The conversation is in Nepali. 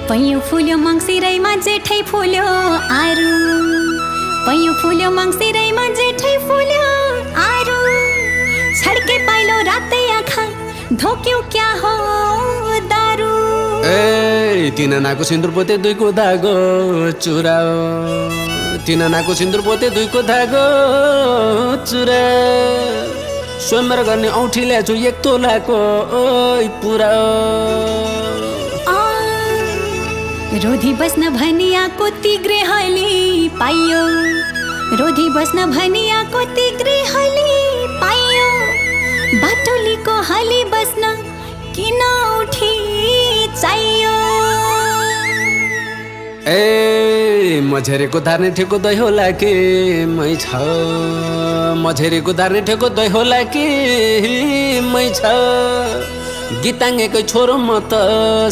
पैयो फुल्यो मङ्सिरैमा जेठै फुल्यो आरु पैयो फुल्यो मङ्सिरैमा जेठै फुल्यो आरु छड्के पाइलो रातै आँखा धोक्यो क्या हो दारु। ए तिननाको सिन्दुर पोते दुईको धागो चुराओ तिननाको सिन्दुर पोते दुईको धागो चुरा स्वयंवर गर्ने औँठी ल्याछु एक तोलाको ओइ पुरा रोधी बस्न भनियाको तिग्रे हली पाइयो रोधी बस्न भनियाको तिग्रे हली पाइयो बाटोलीको हली बस्न किन उठी चाहियो। ए मझेरेको धार्ने ठेको दही होला कि मै छ मझेरेको धार्ने ठेको दही होला कि मै छ गीताङ्गेकै छोरो म त